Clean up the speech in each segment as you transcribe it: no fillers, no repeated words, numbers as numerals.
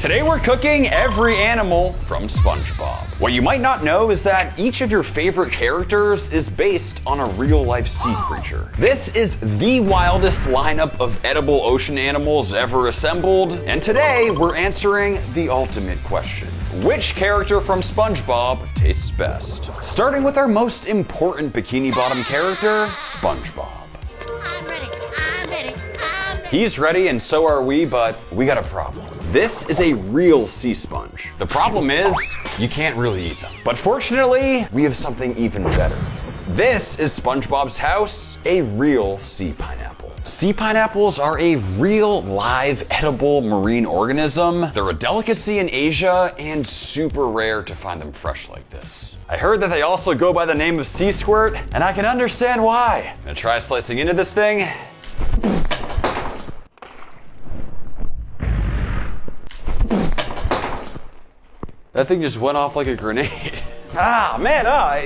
Today we're cooking every animal from Spongebob. What you might not know is that each of your favorite characters is based on a real-life sea creature. This is the wildest lineup of edible ocean animals ever assembled, and today we're answering the ultimate question. Which character from Spongebob tastes best? Starting with our most important Bikini Bottom character, Spongebob. He's ready and so are we, but we got a problem. This is a real sea sponge. The problem is, you can't really eat them. But fortunately, we have something even better. This is SpongeBob's house, a real sea pineapple. Sea pineapples are a real, live, edible marine organism. They're a delicacy in Asia and super rare to find them fresh like this. I heard that they also go by the name of sea squirt, and I can understand why. I'm gonna try slicing into this thing. That thing just went off like a grenade.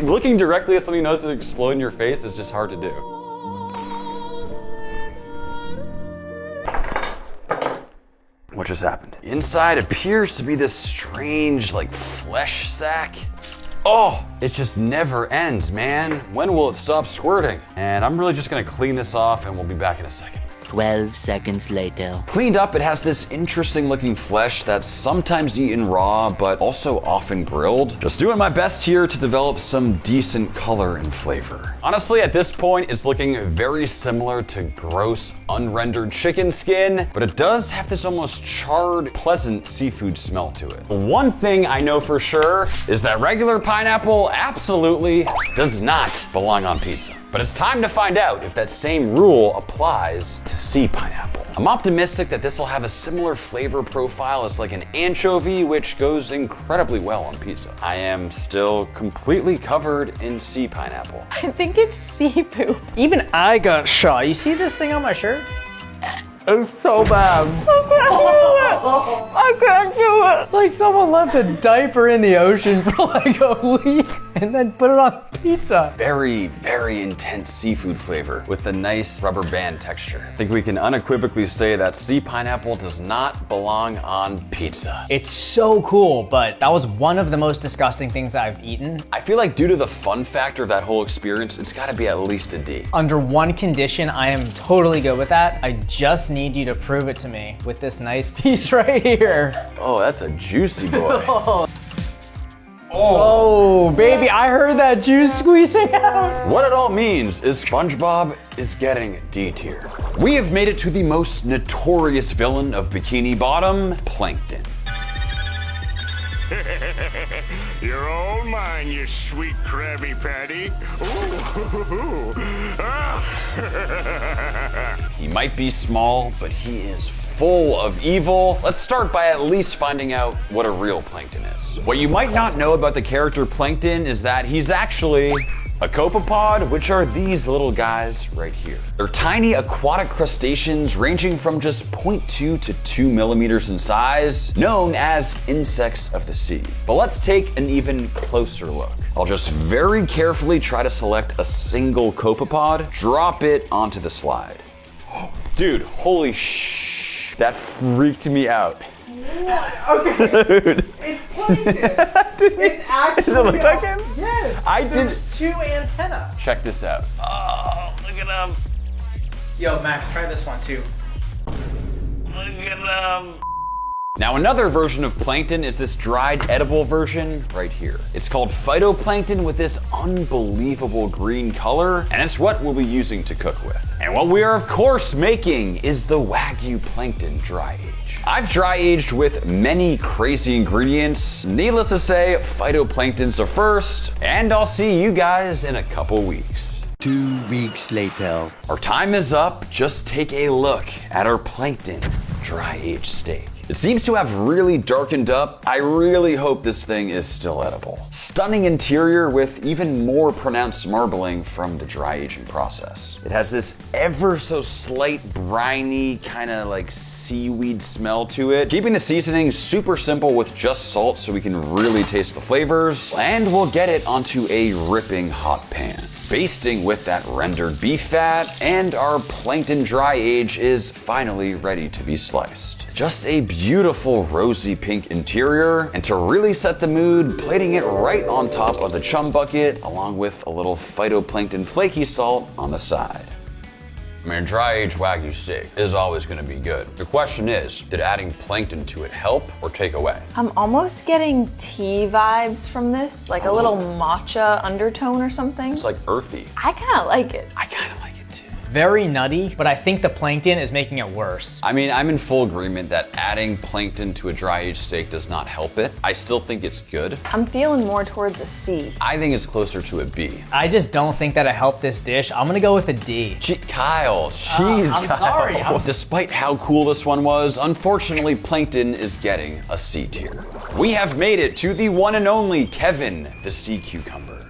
Looking directly at something you notice explode in your face is just hard to do. What just happened? Inside appears to be this strange, like, flesh sack. Oh, it just never ends, man. When will it stop squirting? And I'm really just gonna clean this off and we'll be back in a second. 12 seconds later. Cleaned up, it has this interesting looking flesh that's sometimes eaten raw, but also often grilled. Just doing my best here to develop some decent color and flavor. Honestly, at this point, it's looking very similar to gross, unrendered chicken skin, but it does have this almost charred, pleasant seafood smell to it. One thing I know for sure is that regular pineapple absolutely does not belong on pizza. But it's time to find out if that same rule applies to sea pineapple. I'm optimistic that this will have a similar flavor profile as like an anchovy, which goes incredibly well on pizza. I am still completely covered in sea pineapple. I think it's sea poop. Even I got shot. You see this thing on my shirt? It's so bad. I can't do it. Like someone left a diaper in the ocean for like a week and then put it on pizza. Very, very intense seafood flavor with a nice rubber band texture. I think we can unequivocally say that sea pineapple does not belong on pizza. It's so cool, but that was one of the most disgusting things I've eaten. I feel like due to the fun factor of that whole experience, it's gotta be at least a D. Under one condition, I am totally good with that. I just need you to prove it to me with this nice piece right here. Oh, that's a juicy boy. Oh, baby, I heard that juice squeezing out. What it all means is SpongeBob is getting D tier. We have made it to the most notorious villain of Bikini Bottom, Plankton. You're all mine, you sweet Krabby Patty. He might be small, but he is full of evil. Let's start by at least finding out what a real Plankton is. What you might not know about the character Plankton is that he's actually a copepod, which are these little guys right here. They're tiny aquatic crustaceans ranging from just 0.2 to 2 millimeters in size, known as insects of the sea. But let's take an even closer look. I'll just very carefully try to select a single copepod, drop it onto the slide. Dude, holy that freaked me out. Okay. Dude. It's Plankton. It's actually. Does it look like him? Yes. There's two antennae. Check this out. Oh, look at him. Yo, Max, try this one too. Look at him. Now another version of plankton is this dried edible version right here. It's called phytoplankton with this unbelievable green color, and it's what we'll be using to cook with. And what we are of course making is the Wagyu plankton dry age. I've dry aged with many crazy ingredients. Needless to say, phytoplanktons are first, and I'll see you guys in a couple weeks. 2 weeks later. Our time is up. Just take a look at our plankton dry aged steak. It seems to have really darkened up. I really hope this thing is still edible. Stunning interior with even more pronounced marbling from the dry aging process. It has this ever so slight briny kind of like seaweed smell to it. Keeping the seasoning super simple with just salt so we can really taste the flavors. And we'll get it onto a ripping hot pan. Basting with that rendered beef fat, and our plankton dry age is finally ready to be sliced. Just a beautiful rosy pink interior, and to really set the mood, plating it right on top of the chum bucket, along with a little phytoplankton flaky salt on the side. I mean, a dry-aged Wagyu steak is always gonna be good. The question is, did adding plankton to it help or take away? I'm almost getting tea vibes from this, like a little matcha undertone or something. It's like earthy. I kind of like it. I kinda like it too. Very nutty, but I think the plankton is making it worse. I mean, I'm in full agreement that adding plankton to a dry-aged steak does not help it. I still think it's good. I'm feeling more towards a C. I think it's closer to a B. I just don't think that it helped this dish. I'm gonna go with a D. Kyle, jeez, I'm Kyle. sorry. Despite how cool this one was, unfortunately, plankton is getting a C tier. We have made it to the one and only Kevin, the sea cucumber.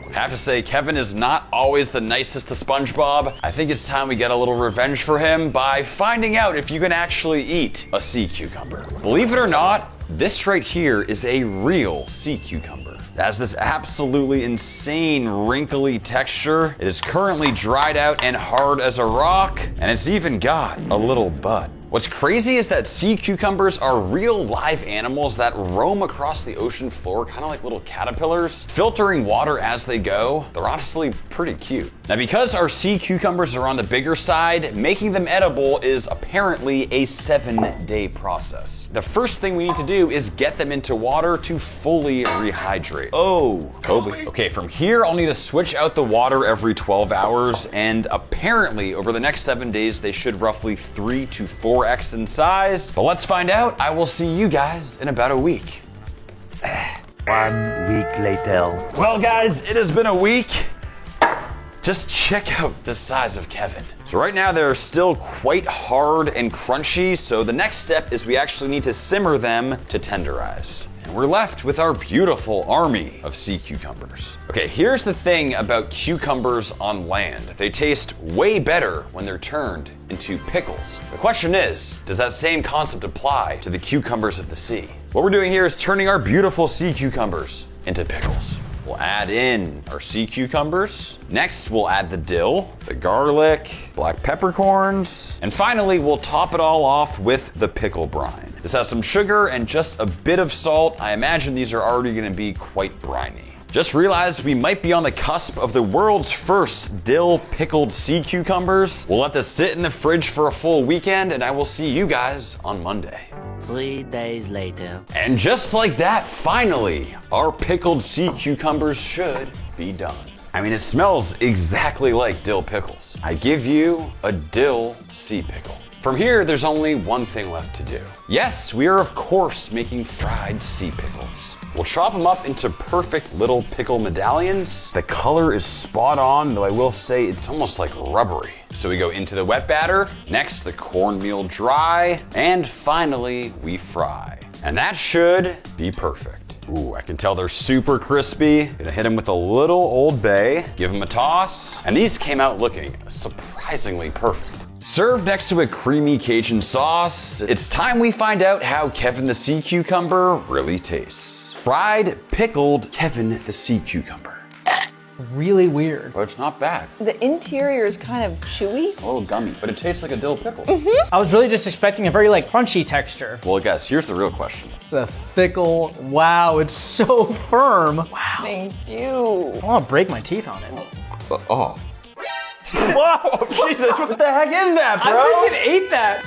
I have to say, Kevin is not always the nicest to Spongebob. I think it's time we get a little revenge for him by finding out if you can actually eat a sea cucumber. Believe it or not, this right here is a real sea cucumber. It has this absolutely insane wrinkly texture. It is currently dried out and hard as a rock, and it's even got a little bud. What's crazy is that sea cucumbers are real live animals that roam across the ocean floor, kind of like little caterpillars, filtering water as they go. They're honestly pretty cute. Now, because our sea cucumbers are on the bigger side, making them edible is apparently a 7-day process. The first thing we need to do is get them into water to fully rehydrate. Oh, Kobe. Okay, from here, I'll need to switch out the water every 12 hours, and apparently over the next 7 days, they should roughly 3 to 4x in size. But let's find out. I will see you guys in about a week. 1 week later. Well, guys, it has been a week. Just check out the size of Kevin. So right now they're still quite hard and crunchy, so the next step is we actually need to simmer them to tenderize. And we're left with our beautiful army of sea cucumbers. Okay, here's the thing about cucumbers on land. They taste way better when they're turned into pickles. The question is, does that same concept apply to the cucumbers of the sea? What we're doing here is turning our beautiful sea cucumbers into pickles. We'll add in our sea cucumbers. Next, we'll add the dill, the garlic, black peppercorns, and finally, we'll top it all off with the pickle brine. This has some sugar and just a bit of salt. I imagine these are already gonna be quite briny. Just realized we might be on the cusp of the world's first dill pickled sea cucumbers. We'll let this sit in the fridge for a full weekend, and I will see you guys on Monday. 3 days later. And just like that, finally, our pickled sea cucumbers should be done. I mean, it smells exactly like dill pickles. I give you a dill sea pickle. From here, there's only one thing left to do. Yes, we are of course making fried sea pickles. We'll chop them up into perfect little pickle medallions. The color is spot on, though I will say it's almost like rubbery. So we go into the wet batter, next the cornmeal dry, and finally we fry. And that should be perfect. Ooh, I can tell they're super crispy. Gonna hit them with a little Old Bay, give them a toss, and these came out looking surprisingly perfect. Served next to a creamy Cajun sauce, it's time we find out how Kevin the Sea Cucumber really tastes. Fried, pickled Kevin the Sea Cucumber. Really weird. But it's not bad. The interior is kind of chewy. A little gummy, but it tastes like a dill pickle. I was really just expecting a very like crunchy texture. Well, guys, here's the real question. It's a thickle, wow, it's so firm. Wow. Thank you. I want to break my teeth on it. Oh. Whoa, Jesus, what the heck is that, bro? I freaking ate that.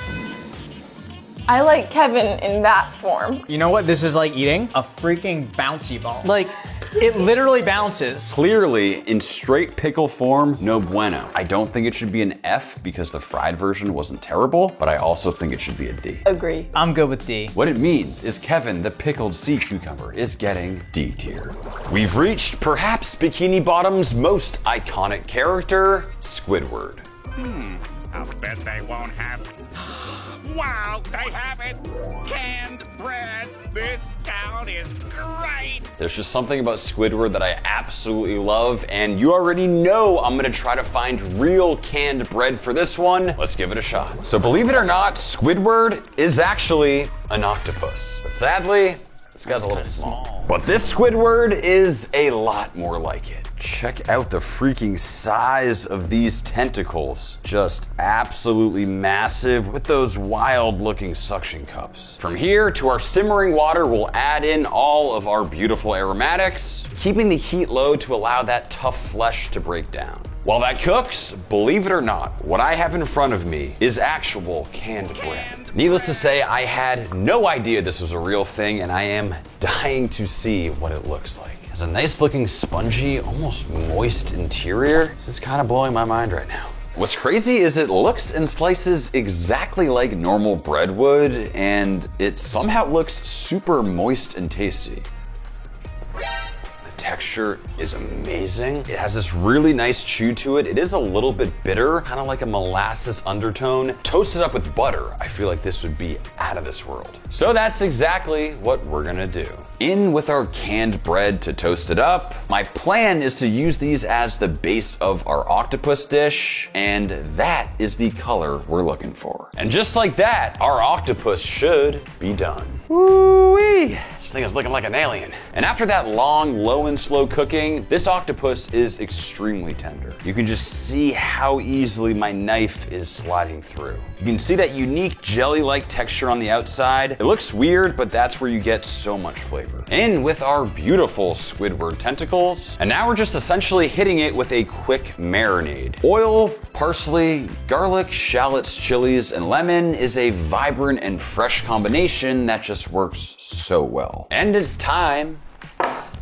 I like Kevin in that form. You know what this is like eating? A freaking bouncy ball. Like, it literally bounces. Clearly, in straight pickle form, no bueno. I don't think it should be an F because the fried version wasn't terrible, but I also think it should be a D. Agree. I'm good with D. What it means is Kevin, the pickled sea cucumber, is getting D tier. We've reached perhaps Bikini Bottom's most iconic character, Squidward. I'll bet they won't have it. Wow, they have it! Canned bread! This town is great! There's just something about Squidward that I absolutely love, and you already know I'm gonna try to find real canned bread for this one. Let's give it a shot. So believe it or not, Squidward is actually an octopus. But sadly, this guy's a little small. But this Squidward is a lot more like it. Check out the freaking size of these tentacles. Just absolutely massive with those wild looking suction cups. From here to our simmering water, we'll add in all of our beautiful aromatics, keeping the heat low to allow that tough flesh to break down. While that cooks, believe it or not, what I have in front of me is actual canned bread. Needless to say, I had no idea this was a real thing, and I am dying to see what it looks like. It's a nice looking spongy, almost moist interior. This is kind of blowing my mind right now. What's crazy is it looks and slices exactly like normal bread would, and it somehow looks super moist and tasty. Texture is amazing. It has this really nice chew to it. It is a little bit bitter, kind of like a molasses undertone. Toasted up with butter, I feel like this would be out of this world. So that's exactly what we're gonna do. In with our canned bread to toast it up. My plan is to use these as the base of our octopus dish, and that is the color we're looking for. And just like that, our octopus should be done. Woo-wee! This thing is looking like an alien. And after that long, low and slow cooking, this octopus is extremely tender. You can just see how easily my knife is sliding through. You can see that unique jelly-like texture on the outside. It looks weird, but that's where you get so much flavor. In with our beautiful Squidward tentacles. And now we're just essentially hitting it with a quick marinade. Oil, parsley, garlic, shallots, chilies, and lemon is a vibrant and fresh combination that just works so well. And it's time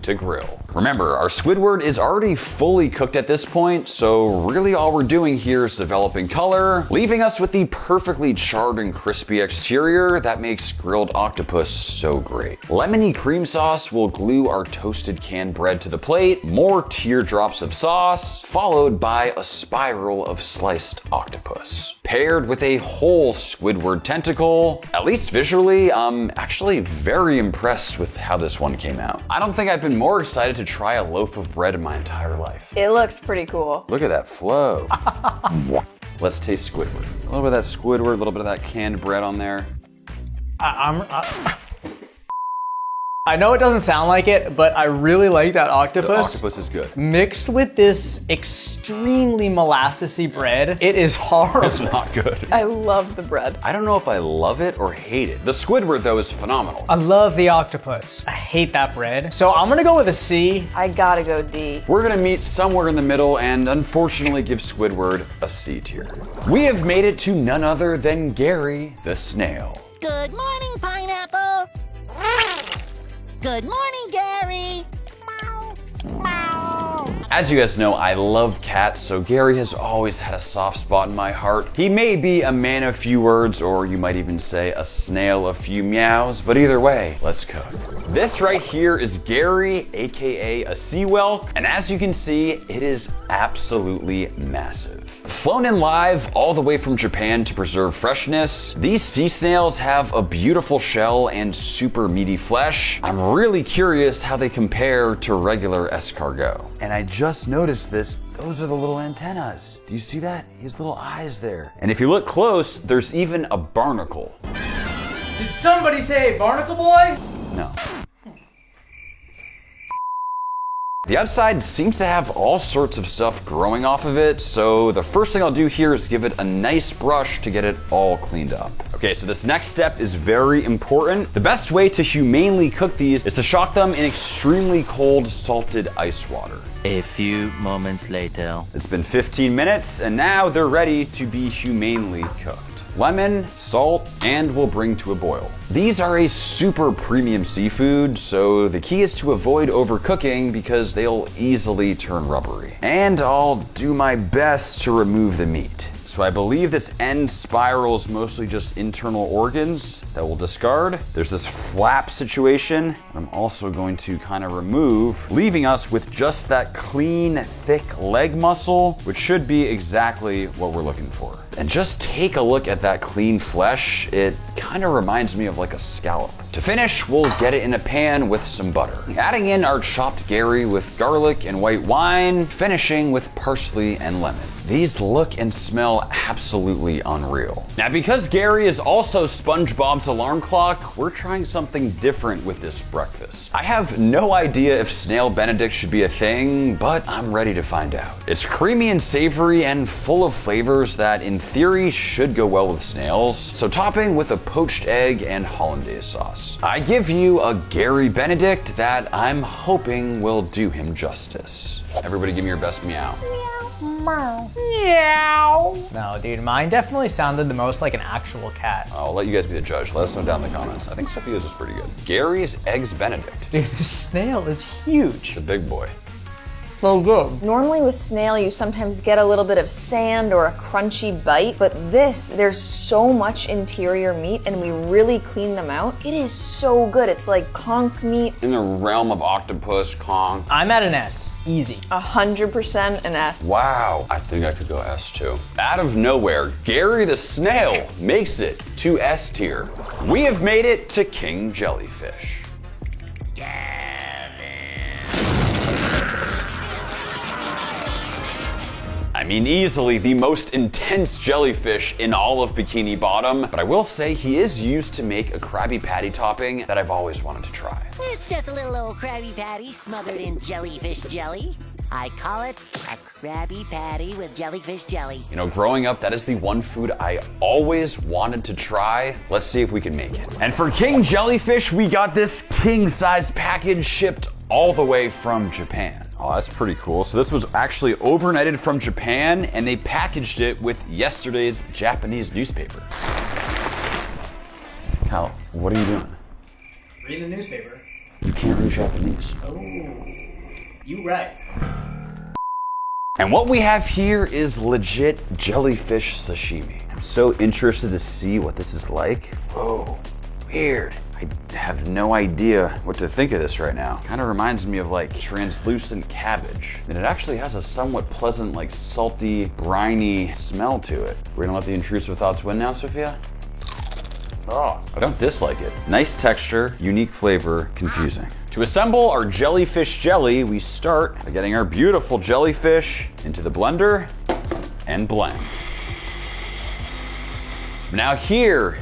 to grill. Remember, our Squidward is already fully cooked at this point, so really all we're doing here is developing color, leaving us with the perfectly charred and crispy exterior that makes grilled octopus so great. Lemony cream sauce will glue our toasted canned bread to the plate, more teardrops of sauce, followed by a spiral of sliced octopus. Paired with a whole Squidward tentacle, at least visually, I'm actually very impressed with how this one came out. I don't think I've been more excited to try a loaf of bread in my entire life. It looks pretty cool. Look at that flow. Let's taste Squidward. A little bit of that Squidward, a little bit of that canned bread on there. I know it doesn't sound like it, but I really like that octopus. The octopus is good. Mixed with this extremely molassesy bread, it is horrible. It's not good. I love the bread. I don't know if I love it or hate it. The Squidward, though, is phenomenal. I love the octopus. I hate that bread. So I'm gonna go with a C. I gotta go D. We're gonna meet somewhere in the middle and unfortunately give Squidward a C tier. We have made it to none other than Gary the snail. Good morning, pineapple. Good morning, Gary. As you guys know, I love cats, so Gary has always had a soft spot in my heart. He may be a man of few words, or you might even say a snail of few meows, but either way, let's cook. This right here is Gary, aka a sea whelk, and as you can see, it is absolutely massive. Flown in live all the way from Japan to preserve freshness, these sea snails have a beautiful shell and super meaty flesh. I'm really curious how they compare to regular escargot. And I just noticed this, those are the little antennas. Do you see that? His little eyes there. And if you look close, there's even a barnacle. Did somebody say barnacle boy? No. The outside seems to have all sorts of stuff growing off of it, so the first thing I'll do here is give it a nice brush to get it all cleaned up. Okay, so this next step is very important. The best way to humanely cook these is to shock them in extremely cold salted ice water. A few moments later. It's been 15 minutes, and now they're ready to be humanely cooked. Lemon, salt, and we'll bring to a boil. These are a super premium seafood, so the key is to avoid overcooking because they'll easily turn rubbery. And I'll do my best to remove the meat. So I believe this end spiral is mostly just internal organs that we'll discard. There's this flap situation I'm also going to kind of remove, leaving us with just that clean, thick leg muscle, which should be exactly what we're looking for. And just take a look at that clean flesh. It kind of reminds me of like a scallop. To finish, we'll get it in a pan with some butter. Adding in our chopped Gary with garlic and white wine, finishing with parsley and lemon. These look and smell smell absolutely unreal. Now, because Gary is also SpongeBob's alarm clock, we're trying something different with this breakfast. I have no idea if Snail Benedict should be a thing, but I'm ready to find out. It's creamy and savory and full of flavors that in theory should go well with snails, so topping with a poached egg and hollandaise sauce. I give you a Gary Benedict that I'm hoping will do him justice. Everybody give me your best meow. No, dude, mine definitely sounded the most like an actual cat. I'll let you guys be the judge. Let us know down in the comments. I think Sophia's is pretty good. Gary's Eggs Benedict. Dude, this snail is huge. It's a big boy. So good. Normally with snail, you sometimes get a little bit of sand or a crunchy bite, but this, there's so much interior meat and we really clean them out. It is so good. It's like conch meat. In the realm of octopus, conch. I'm at an S. Easy. 100% an S. Wow, I think I could go S too. Out of nowhere, Gary the Snail makes it to S tier. We have made it to King Jellyfish. I mean, easily the most intense jellyfish in all of Bikini Bottom, but I will say he is used to make a Krabby Patty topping that I've always wanted to try. It's just a little old Krabby Patty smothered in jellyfish jelly. I call it a Krabby Patty with jellyfish jelly. You know, growing up, that is the one food I always wanted to try. Let's see if we can make it. And for King Jellyfish, we got this king-size package shipped all the way from Japan. Oh, that's pretty cool. So this was actually overnighted from Japan, and they packaged it with yesterday's Japanese newspaper. Kyle, what are you doing? Read the newspaper. You can't read Japanese. Oh, you right. And what we have here is legit jellyfish sashimi. I'm so interested to see what this is like. Whoa, weird. I have no idea what to think of this right now. Kind of reminds me of like translucent cabbage. And it actually has a somewhat pleasant, like salty, briny smell to it. We're gonna let the intrusive thoughts win now, Sophia? Oh, I don't dislike it. Nice texture, unique flavor, confusing. To assemble our jellyfish jelly, we start by getting our beautiful jellyfish into the blender and blend. Now here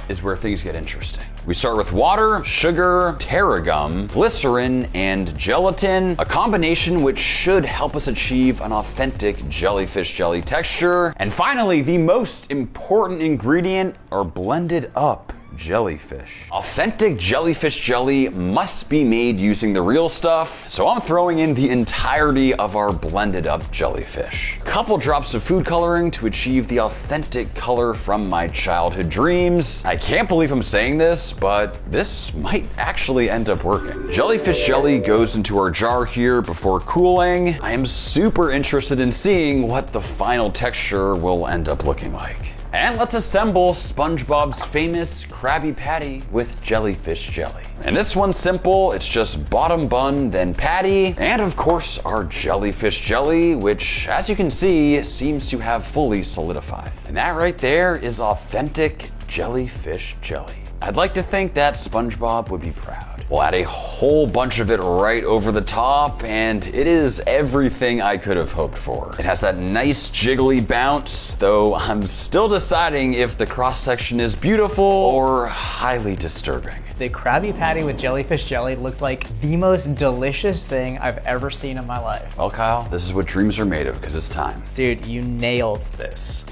is where things get interesting. We start with water, sugar, tarragon, glycerin, and gelatin, a combination which should help us achieve an authentic jellyfish jelly texture. And finally, the most important ingredient, our blended up jellyfish. Authentic jellyfish jelly must be made using the real stuff, so I'm throwing in the entirety of our blended up jellyfish. Couple drops of food coloring to achieve the authentic color from my childhood dreams. I can't believe I'm saying this, but this might actually end up working. Jellyfish jelly goes into our jar here before cooling. I am super interested in seeing what the final texture will end up looking like. And let's assemble SpongeBob's famous Krabby Patty with jellyfish jelly. And this one's simple, it's just bottom bun, then patty, and of course our jellyfish jelly, which as you can see, seems to have fully solidified. And that right there is authentic jellyfish jelly. I'd like to think that SpongeBob would be proud. We'll add a whole bunch of it right over the top, and it is everything I could have hoped for. It has that nice jiggly bounce, though I'm still deciding if the cross-section is beautiful or highly disturbing. The Krabby Patty with jellyfish jelly looked like the most delicious thing I've ever seen in my life. Well, Kyle, this is what dreams are made of, because it's time. Dude, you nailed this.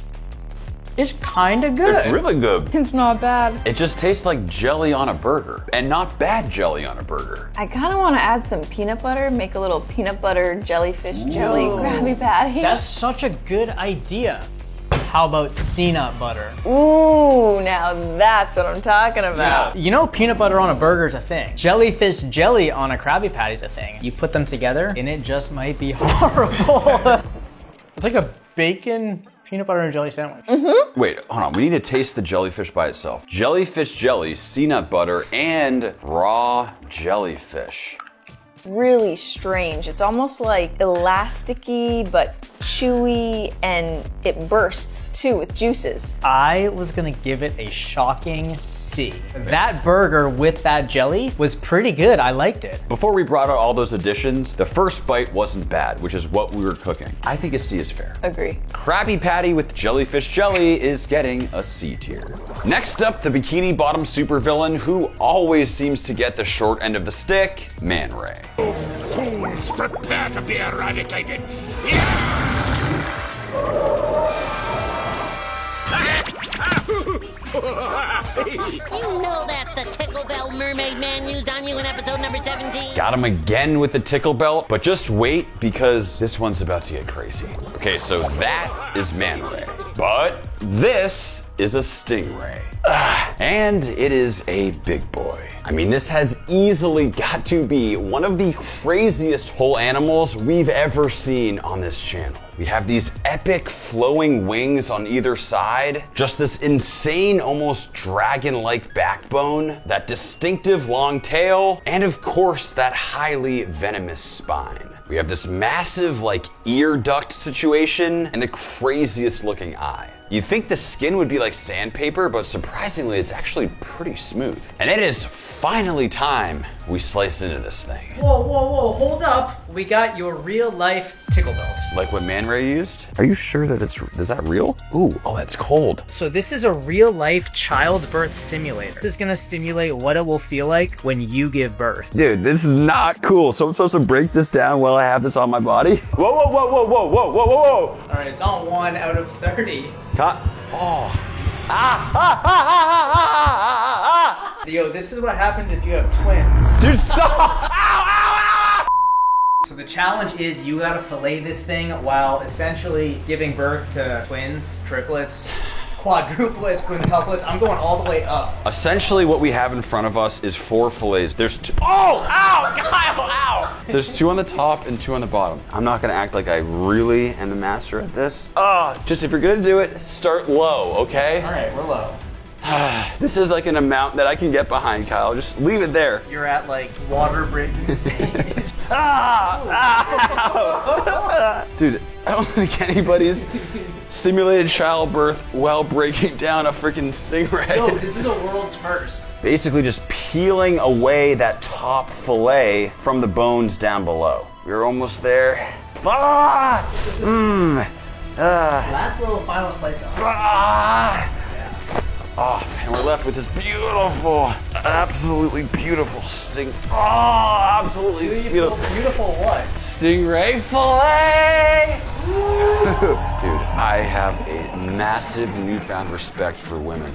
It's kinda good. It's really good. It's not bad. It just tastes like jelly on a burger, and not bad jelly on a burger. I kind of want to add some peanut butter, make a little peanut butter jellyfish jelly Krabby Patty. That's such a good idea. How about peanut butter? Ooh, now that's what I'm talking about. You know peanut butter on a burger is a thing. Jellyfish jelly on a Krabby Patty is a thing. You put them together and it just might be horrible. It's like a bacon peanut butter and jelly sandwich. Wait, hold on. We need to taste the jellyfish by itself. Jellyfish jelly, peanut butter, and raw jellyfish. really strange. It's almost like elasticy, but chewy, and it bursts too with juices. I was gonna give it a shocking C. That burger with that jelly was pretty good. I liked it. Before we brought out all those additions, the first bite wasn't bad, which is what we were cooking. I think a C is fair. Agree. Krabby Patty with jellyfish jelly is getting a C tier. Next up, the Bikini Bottom supervillain who always seems to get the short end of the stick, Man Ray. Fools, prepare to be eradicated. You know that's the Tickle Bell Mermaid Man used on you in episode number 17. Got him again with the tickle belt, but just wait because this one's about to get crazy. Okay, so that is Man Ray, but this is a Stingray. And it is a big boy. I mean, this has easily got to be one of the craziest whole animals we've ever seen on this channel. We have these epic flowing wings on either side, just this insane, almost dragon-like backbone, that distinctive long tail, and of course, that highly venomous spine. We have this massive, like, ear duct situation and the craziest looking eye. You'd think the skin would be like sandpaper, but surprisingly, it's actually pretty smooth. And it is finally time we slice into this thing. Whoa, whoa, whoa, hold up. We got your real life tickle belt. Like what Man Ray used? Are you sure that is that real? Ooh, oh, that's cold. So this is a real life childbirth simulator. This is gonna simulate what it will feel like when you give birth. Dude, this is not cool. So I'm supposed to break this down while I have this on my body? Whoa, whoa, whoa, whoa, whoa, whoa, whoa, whoa, whoa. All right, it's on 1 out of 30. Yo, this is what happens if you have twins. Dude, stop! Ow, ow, ow! So the challenge is you gotta fillet this thing while essentially giving birth to twins, triplets, quadruplets, quintuplets. I'm going all the way up. Essentially, what we have in front of us is 4 fillets. There's two. Oh, ow, Kyle, ow! There's 2 on the top and 2 on the bottom. I'm not gonna act like I really am a master at this. Just if you're gonna do it, start low, okay? All right, we're low. This is like an amount that I can get behind, Kyle. Just leave it there. You're at like water breaking stage. Dude, I don't think anybody's simulated childbirth while breaking down a freaking stingray. Yo, this is a world's first. Basically just peeling away that top fillet from the bones down below. We're almost there. Last little final slice of And we're left with this beautiful, absolutely beautiful absolutely beautiful. Beautiful what? Stingray fillet! Dude, I have a massive newfound respect for women.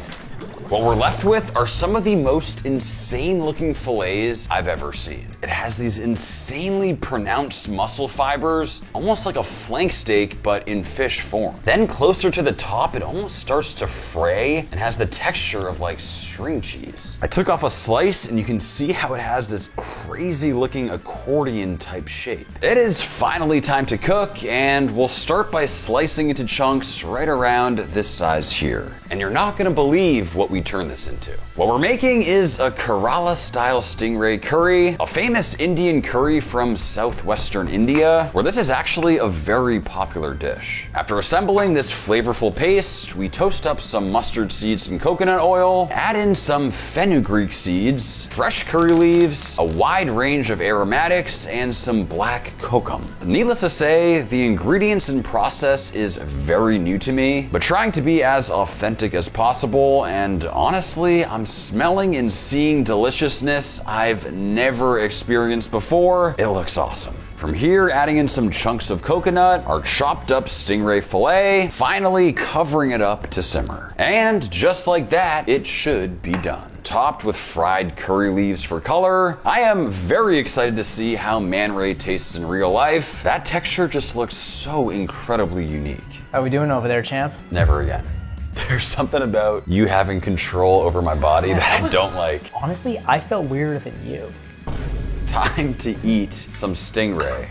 What we're left with are some of the most insane looking fillets I've ever seen. It has these insanely pronounced muscle fibers, almost like a flank steak, but in fish form. Then closer to the top, it almost starts to fray and has the texture of like string cheese. I took off a slice and you can see how it has this crazy looking accordion type shape. It is finally time to cook, and we'll start by slicing into chunks right around this size here. And you're not gonna believe what we turn this into. What we're making is a Kerala style stingray curry, a famous Indian curry from southwestern India, where this is actually a very popular dish. After assembling this flavorful paste, we toast up some mustard seeds and coconut oil, add in some fenugreek seeds, fresh curry leaves, a wide range of aromatics, and some black kokum. Needless to say, the ingredients and process is very new to me, but trying to be as authentic as possible, and honestly, I'm smelling and seeing deliciousness I've never experienced before. It looks awesome. From here, adding in some chunks of coconut, our chopped up stingray fillet, finally covering it up to simmer. And just like that, it should be done. Topped with fried curry leaves for color. I am very excited to see how Man Ray tastes in real life. That texture just looks so incredibly unique. How we doing over there, champ? Never again. There's something about you having control over my body that I don't like. Honestly, I felt weirder than you. Time to eat some stingray.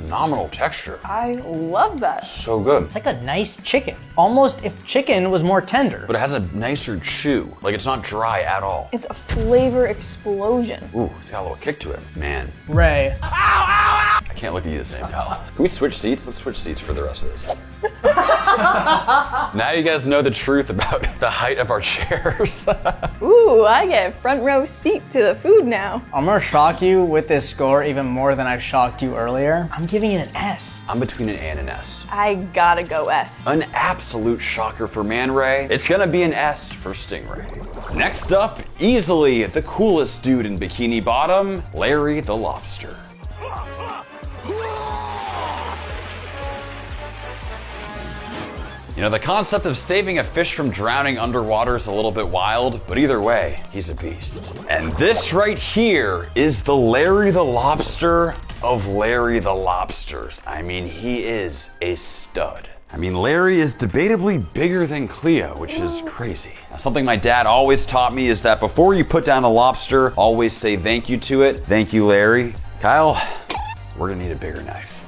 phenomenal texture. I love that. So good. It's like a nice chicken. Almost if chicken was more tender. But it has a nicer chew. Like it's not dry at all. It's a flavor explosion. Ooh, it's got a little kick to it. Man, Ray. I can't look at you the same, Kyle. Can we switch seats? Let's switch seats for the rest of this. Now you guys know the truth about the height of our chairs. Ooh, I get front row seat to the food now. I'm gonna shock you with this score even more than I shocked you earlier. I'm giving it an S. I'm between an A and an S. I gotta go S. An absolute shocker for Man Ray. It's gonna be an S for Stingray. Next up, easily the coolest dude in Bikini Bottom, Larry the Lobster. You know, the concept of saving a fish from drowning underwater is a little bit wild, but either way, he's a beast. And this right here is the Larry the Lobster of Larry the Lobsters. I mean, he is a stud. I mean, Larry is debatably bigger than Cleo, which is crazy. Now, something my dad always taught me is that before you put down a lobster, always say thank you to it. Thank you, Larry. Kyle, we're gonna need a bigger knife.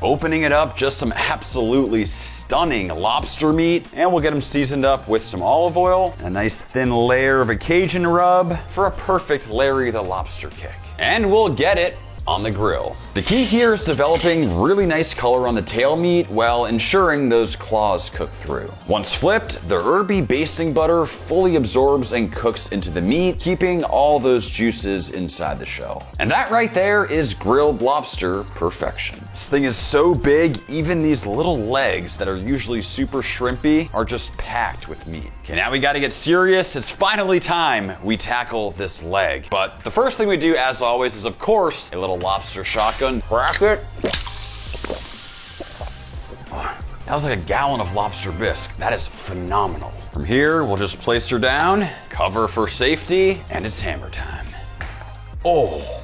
Opening it up, just some absolutely stunning lobster meat, and we'll get them seasoned up with some olive oil, a nice thin layer of a Cajun rub for a perfect Larry the Lobster kick. And we'll get it on the grill. The key here is developing really nice color on the tail meat while ensuring those claws cook through. Once flipped, the herby basting butter fully absorbs and cooks into the meat, keeping all those juices inside the shell. And that right there is grilled lobster perfection. This thing is so big, even these little legs that are usually super shrimpy are just packed with meat. Okay, now we gotta get serious. It's finally time we tackle this leg. But the first thing we do, as always, is of course a little lobster shotgun. Crack it. Oh, that was like a gallon of lobster bisque. That is phenomenal. From here, we'll just place her down, cover for safety, and it's hammer time. Oh.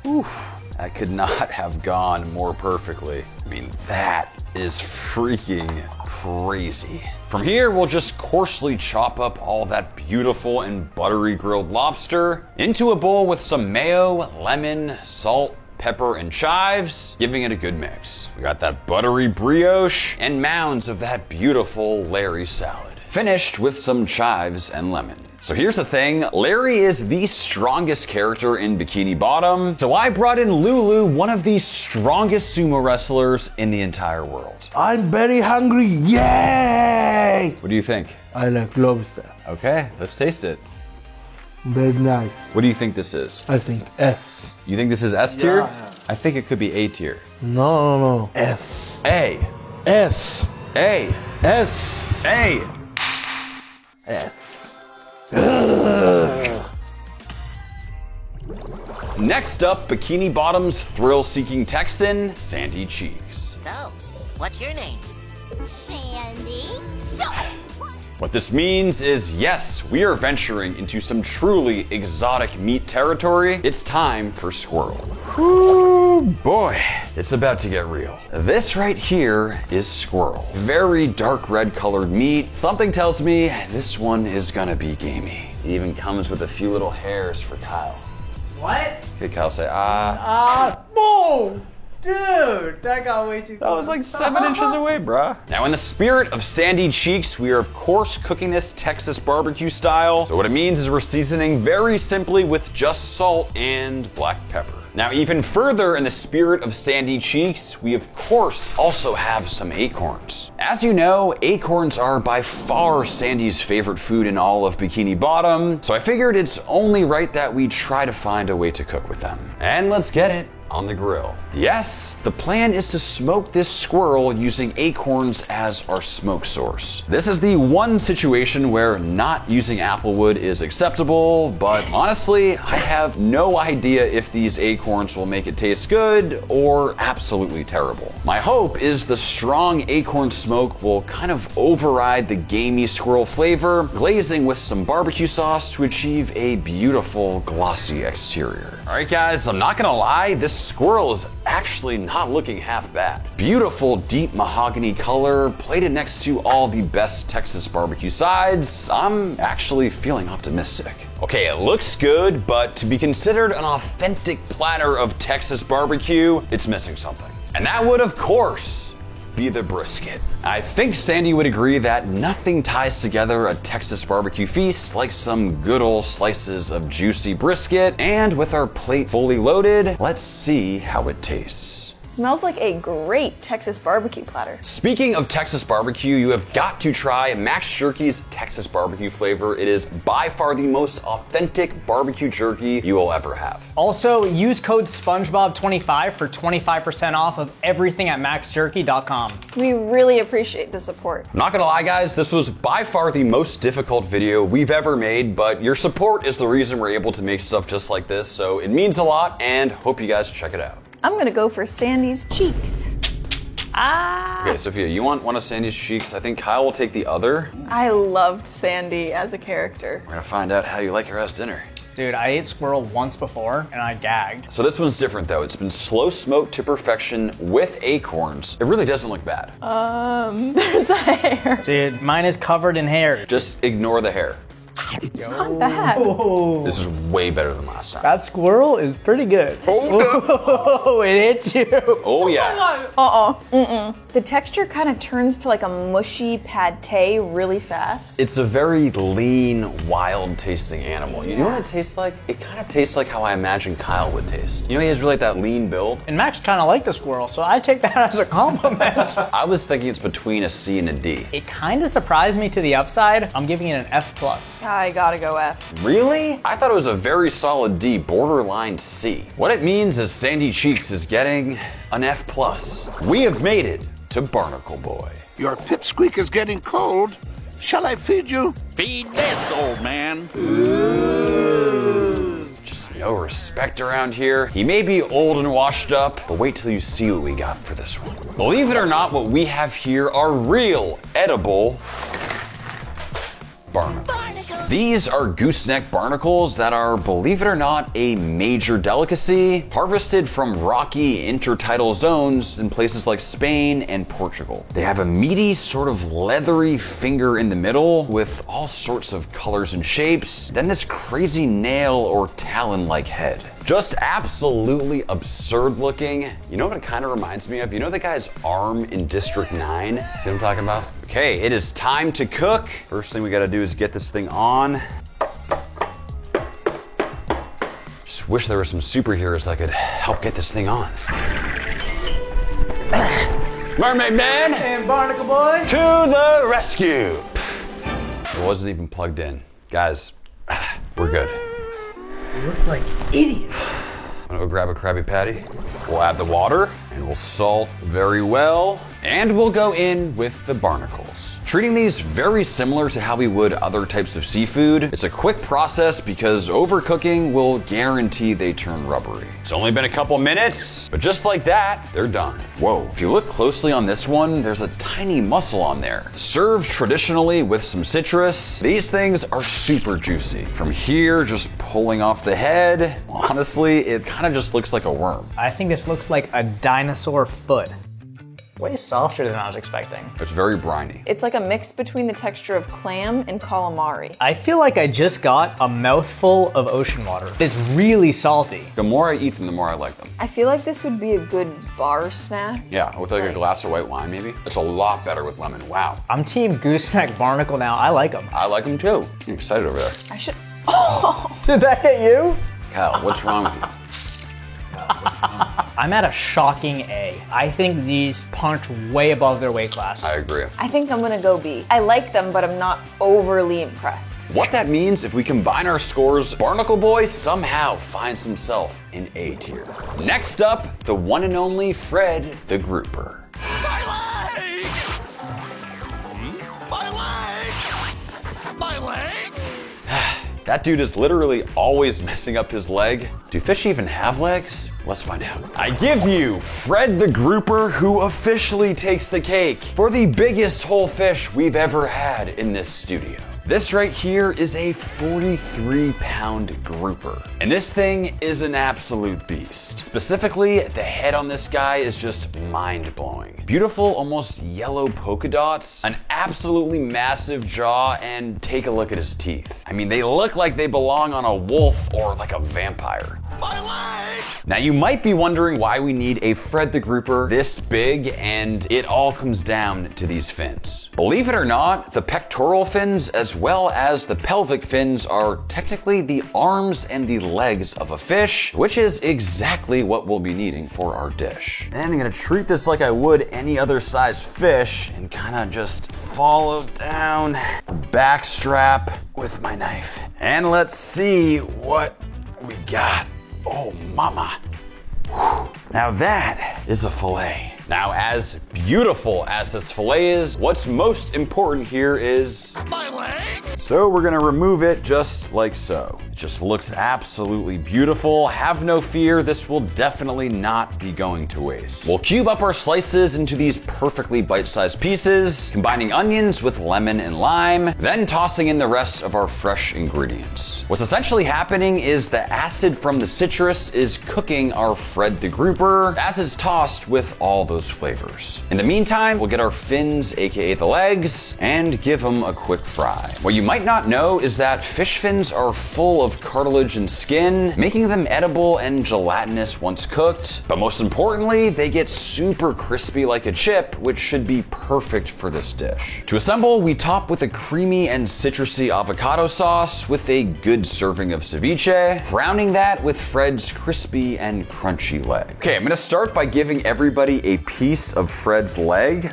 Oof. That could not have gone more perfectly. I mean, that is freaking crazy. From here, we'll just coarsely chop up all that beautiful and buttery grilled lobster into a bowl with some mayo, lemon, salt, pepper, and chives, giving it a good mix. We got that buttery brioche and mounds of that beautiful Larry salad, finished with some chives and lemon. So here's the thing, Larry is the strongest character in Bikini Bottom, so I brought in Lulu, one of the strongest sumo wrestlers in the entire world. I'm very hungry, yay! What do you think? I like lobster. Okay, let's taste it. Very nice. What do you think this is? I think S. You think this is S tier? Yeah. I think it could be A tier. No. S. A. S. A. S. A. S. Next up, Bikini Bottom's thrill-seeking Texan, Sandy Cheeks. So, what's your name? Sandy. So, What this means is, yes, we are venturing into some truly exotic meat territory. It's time for squirrel. Ooh, boy, it's about to get real. This right here is squirrel. Very dark red colored meat. Something tells me this one is gonna be gamey. It even comes with a few little hairs for Kyle. What? Okay, Kyle, say ah. Boom! Dude, that got way too close. That was like 7 inches away, bruh. Now, in the spirit of Sandy Cheeks, we are of course cooking this Texas barbecue style. So what it means is we're seasoning very simply with just salt and black pepper. Now, even further in the spirit of Sandy Cheeks, we of course also have some acorns. As you know, acorns are by far Sandy's favorite food in all of Bikini Bottom, so I figured it's only right that we try to find a way to cook with them. And let's get it on the grill. Yes, the plan is to smoke this squirrel using acorns as our smoke source. This is the one situation where not using applewood is acceptable, but honestly, I have no idea if these acorns will make it taste good or absolutely terrible. My hope is the strong acorn smoke will kind of override the gamey squirrel flavor, glazing with some barbecue sauce to achieve a beautiful glossy exterior. All right guys, I'm not gonna lie, this squirrel is actually not looking half bad. Beautiful deep mahogany color, plated next to all the best Texas barbecue sides. I'm actually feeling optimistic. Okay, it looks good, but to be considered an authentic platter of Texas barbecue, it's missing something. And that would, of course, be the brisket. I think Sandy would agree that nothing ties together a Texas barbecue feast like some good old slices of juicy brisket. And with our plate fully loaded, let's see how it tastes. Smells like a great Texas barbecue platter. Speaking of Texas barbecue, you have got to try Max Jerky's Texas barbecue flavor. It is by far the most authentic barbecue jerky you will ever have. Also, use code SpongeBob25 for 25% off of everything at maxjerky.com. We really appreciate the support. I'm not gonna lie, guys, this was by far the most difficult video we've ever made, but your support is the reason we're able to make stuff just like this, so it means a lot, and hope you guys check it out. I'm gonna go for Sandy's cheeks. Okay, Sophia, you want one of Sandy's cheeks? I think Kyle will take the other. I loved Sandy as a character. We're gonna find out how you like your ass dinner. Dude, I ate squirrel once before and I gagged. So this one's different though. It's been slow smoked to perfection with acorns. It really doesn't look bad. There's a hair. Dude, mine is covered in hair. Just ignore the hair. Not bad. This is way better than last time. That squirrel is pretty good. Oh, it hit you. Oh yeah. The texture kind of turns to like a mushy pate really fast. It's a very lean, wild tasting animal. You know what it tastes like? It kind of tastes like how I imagine Kyle would taste. You know, he has really that lean build. And Max kind of liked the squirrel, so I take that as a compliment. I was thinking it's between a C and a D. It kind of surprised me to the upside. I'm giving it an F+. I gotta go F. Really? I thought it was a very solid D, borderline C. What it means is Sandy Cheeks is getting an F+. We have made it to Barnacle Boy. Your pipsqueak is getting cold. Shall I feed you? Feed this, old man. Just no respect around here. He may be old and washed up, but wait till you see what we got for this one. Believe it or not, what we have here are real, edible barnacles. These are gooseneck barnacles that are, believe it or not, a major delicacy, harvested from rocky intertidal zones in places like Spain and Portugal. They have a meaty, sort of leathery finger in the middle with all sorts of colors and shapes, then this crazy nail or talon-like head. Just absolutely absurd looking. You know what it kind of reminds me of? You know the guy's arm in District 9? See what I'm talking about? Okay, it is time to cook. First thing we gotta do is get this thing on. Just wish there were some superheroes that could help get this thing on. Mermaid Man! And Barnacle Boy! To the rescue! It wasn't even plugged in. Guys, we're good. You look like an idiot. I'm gonna go grab a Krabby Patty. We'll add the water and we'll salt very well. And we'll go in with the barnacles. Treating these very similar to how we would other types of seafood. It's a quick process because overcooking will guarantee they turn rubbery. It's only been a couple minutes, but just like that, they're done. Whoa, if you look closely on this one, there's a tiny mussel on there. Served traditionally with some citrus, these things are super juicy. From here, just pulling off the head, honestly, it kind of just looks like a worm. I think this looks like a dinosaur foot. Way softer than I was expecting. It's very briny. It's like a mix between the texture of clam and calamari. I feel like I just got a mouthful of ocean water. It's really salty. The more I eat them, the more I like them. I feel like this would be a good bar snack. Yeah, with like a glass of white wine maybe. It's a lot better with lemon, wow. I'm team gooseneck barnacle now. I like them. I like them too. I'm excited over there. I should. Did that hit you? Kyle, what's wrong with you? I'm at a shocking A. I think these punch way above their weight class. I agree. I think I'm gonna go B. I like them, but I'm not overly impressed. What that means, if we combine our scores, Barnacle Boy somehow finds himself in A tier. Next up, the one and only Fred the Grouper. My leg! My leg! My leg! That dude is literally always messing up his leg. Do fish even have legs? Let's find out. I give you Fred the Grouper, who officially takes the cake for the biggest whole fish we've ever had in this studio. This right here is a 43-pound grouper. And this thing is an absolute beast. Specifically, the head on this guy is just mind-blowing. Beautiful, almost yellow polka dots, an absolutely massive jaw, and take a look at his teeth. I mean, they look like they belong on a wolf or like a vampire. My leg! Now you might be wondering why we need a Fred the Grouper this big, and it all comes down to these fins. Believe it or not, the pectoral fins as well as the pelvic fins are technically the arms and the legs of a fish, which is exactly what we'll be needing for our dish. Then I'm gonna treat this like I would any other size fish and kind of just follow down the back strap with my knife. And let's see what we got. Oh, mama. Whew. Now that is a fillet. Now, as beautiful as this fillet is, what's most important here is My leg! so we're gonna remove it just like so. It just looks absolutely beautiful. Have no fear, this will definitely not be going to waste. We'll cube up our slices into these perfectly bite-sized pieces, combining onions with lemon and lime, then tossing in the rest of our fresh ingredients. What's essentially happening is the acid from the citrus is cooking our Fred the Grouper as it's tossed with all those flavors. In the meantime, we'll get our fins, aka the legs, and give them a quick fry. What you might not know is that fish fins are full of cartilage and skin, making them edible and gelatinous once cooked. But most importantly, they get super crispy like a chip, which should be perfect for this dish. To assemble, we top with a creamy and citrusy avocado sauce with a good serving of ceviche, browning that with Fred's crispy and crunchy leg. Okay, I'm gonna start by giving everybody a piece of Fred's leg.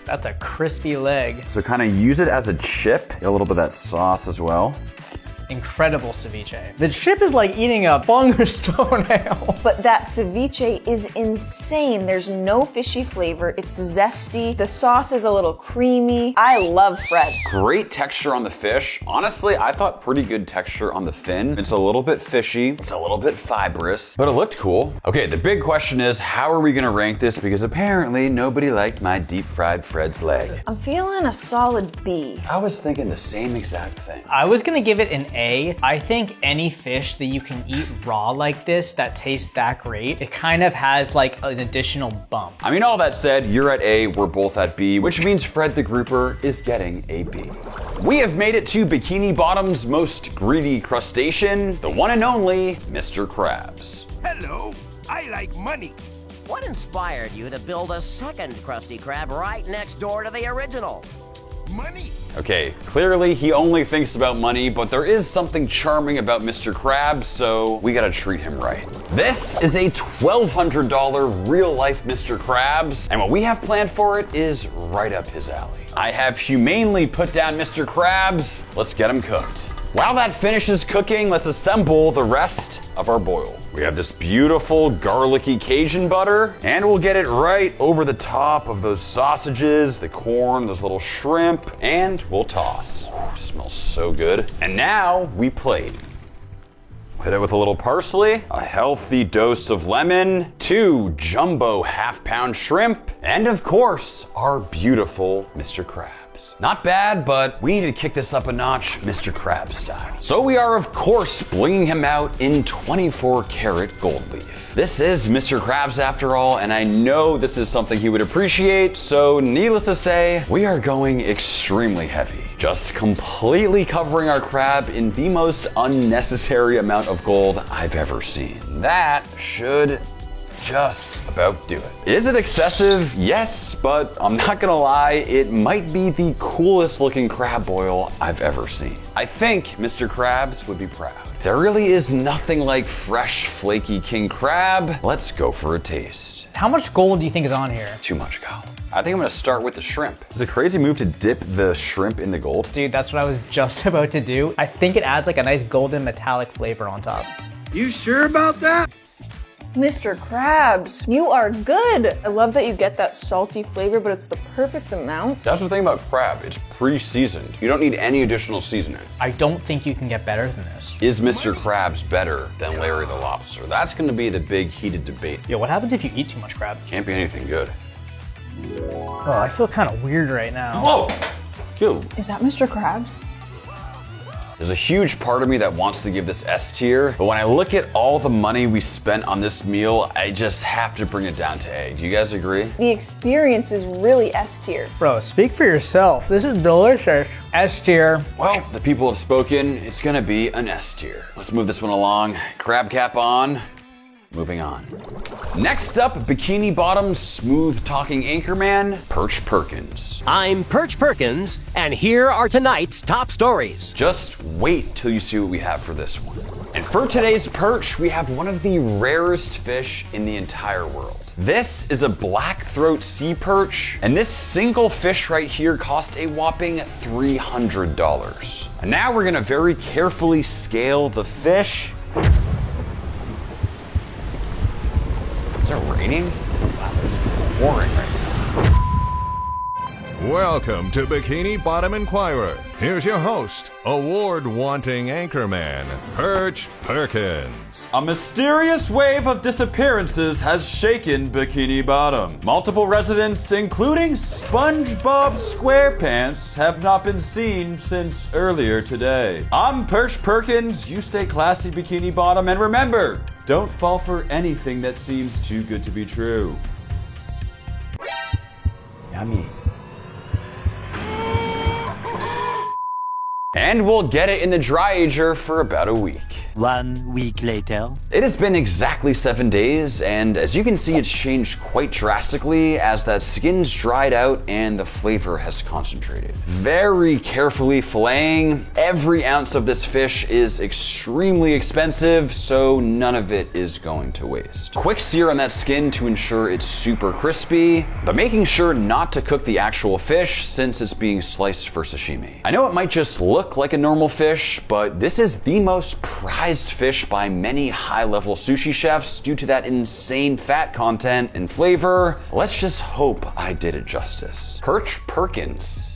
That's a crispy leg. So kind of use it as a chip, a little bit of that sauce as well. Incredible ceviche. The chip is like eating a fungus toenail. But that ceviche is insane. There's no fishy flavor. It's zesty. The sauce is a little creamy. I love Fred. Great texture on the fish. Honestly, I thought pretty good texture on the fin. It's a little bit fishy. It's a little bit fibrous, but it looked cool. Okay, the big question is, how are we gonna rank this? Because apparently nobody liked my deep fried Fred's leg. I'm feeling a solid B. I was thinking the same exact thing. I was gonna give it an A. I think any fish that you can eat raw like this that tastes that great, it kind of has like an additional bump. I mean, all that said, you're at A, we're both at B, which means Fred the Grouper is getting a B. We have made it to Bikini Bottom's most greedy crustacean, the one and only Mr. Krabs. Hello, I like money. What inspired you to build a second Krusty Krab right next door to the original? Money? Okay, clearly he only thinks about money, but there is something charming about Mr. Krabs, so we gotta treat him right. This is a $1,200 real-life Mr. Krabs, and what we have planned for it is right up his alley. I have humanely put down Mr. Krabs. Let's get him cooked. While that finishes cooking, let's assemble the rest of our boil. We have this beautiful garlicky Cajun butter, and we'll get it right over the top of those sausages, the corn, those little shrimp, and we'll toss. Ooh, smells so good. And now we plate. Hit it with a little parsley, a healthy dose of lemon, 2 jumbo half-pound shrimp, and of course, our beautiful Mr. Krabs. Not bad, but we need to kick this up a notch Mr. Krabs style. So we are, of course, blinging him out in 24-karat gold leaf. This is Mr. Krabs after all, and I know this is something he would appreciate, so needless to say, we are going extremely heavy. Just completely covering our crab in the most unnecessary amount of gold I've ever seen. That should just about do it. Is it excessive? Yes, but I'm not gonna lie, it might be the coolest looking crab boil I've ever seen. I think Mr. Krabs would be proud. There really is nothing like fresh, flaky king crab. Let's go for a taste. How much gold do you think is on here? Too much, Kyle. I think I'm gonna start with the shrimp. Is it a crazy move to dip the shrimp in the gold? Dude, that's what I was just about to do. I think it adds like a nice golden metallic flavor on top. You sure about that? Mr. Krabs, you are good. I love that you get that salty flavor, but it's the perfect amount. That's the thing about crab, it's pre-seasoned. You don't need any additional seasoning. I don't think you can get better than this. Is Mr. Krabs better than Larry the Lobster? That's gonna be the big heated debate. Yo, what happens if you eat too much crab? Can't be anything good. Oh, I feel kind of weird right now. Whoa! Ew. Is that Mr. Krabs? There's a huge part of me that wants to give this S tier, but when I look at all the money we spent on this meal, I just have to bring it down to A. Do you guys agree? The experience is really S tier. Bro, speak for yourself. This is delicious. S tier. Well, the people have spoken. It's gonna be an S tier. Let's move this one along. Crab cap on. Moving on. Next up, Bikini Bottom's smooth-talking anchorman, Perch Perkins. I'm Perch Perkins, and here are tonight's top stories. Just wait till you see what we have for this one. And for today's perch, we have one of the rarest fish in the entire world. This is a black throat sea perch, and this single fish right here cost a whopping $300. And now we're gonna very carefully scale the fish. Is it raining? Wow, it's pouring right now. Welcome to Bikini Bottom Inquirer. Here's your host, award-wanting anchorman, Perch Perkins. A mysterious wave of disappearances has shaken Bikini Bottom. Multiple residents, including Spongebob SquarePants, have not been seen since earlier today. I'm Perch Perkins, you stay classy, Bikini Bottom, and remember, don't fall for anything that seems too good to be true. Yummy. And we'll get it in the dry ager for about a week. 1 week later. It has been exactly 7 days, and as you can see, it's changed quite drastically as that skin's dried out and the flavor has concentrated. Very carefully filleting. Every ounce of this fish is extremely expensive, so none of it is going to waste. Quick sear on that skin to ensure it's super crispy, but making sure not to cook the actual fish since it's being sliced for sashimi. I know it might just look like a normal fish, but this is the most prized fish by many high-level sushi chefs due to that insane fat content and flavor. Let's just hope I did it justice. Perch Perkins.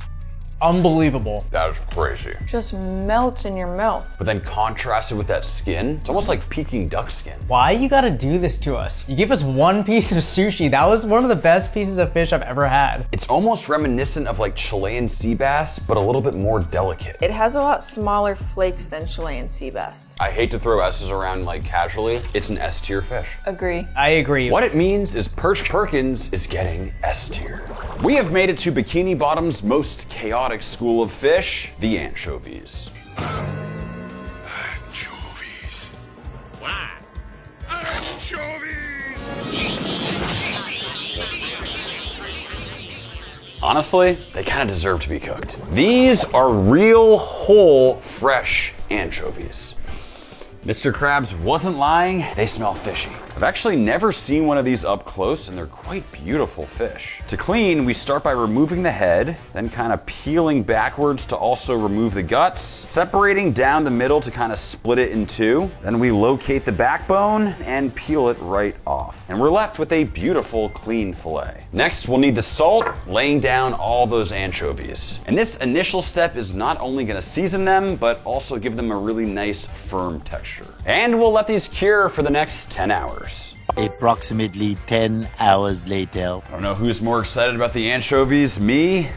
Unbelievable. That is crazy. Just melts in your mouth. But then contrasted with that skin, it's almost like Peking duck skin. Why you gotta do this to us? You gave us one piece of sushi. That was one of the best pieces of fish I've ever had. It's almost reminiscent of like Chilean sea bass, but a little bit more delicate. It has a lot smaller flakes than Chilean sea bass. I hate to throw S's around like casually. It's an S tier fish. Agree. I agree. What it means is Perch Perkins is getting S tier. We have made it to Bikini Bottom's most chaotic school of fish, the anchovies. Anchovies. Why? Anchovies! Honestly, they kind of deserve to be cooked. These are real, whole, fresh anchovies. Mr. Krabs wasn't lying, they smell fishy. I've actually never seen one of these up close, and they're quite beautiful fish. To clean, we start by removing the head, then kind of peeling backwards to also remove the guts, separating down the middle to kind of split it in two. Then we locate the backbone and peel it right off. And we're left with a beautiful, clean fillet. Next, we'll need the salt, laying down all those anchovies. And this initial step is not only gonna season them, but also give them a really nice, firm texture. And we'll let these cure for the next 10 hours. Approximately 10 hours later. I don't know who's more excited about the anchovies, me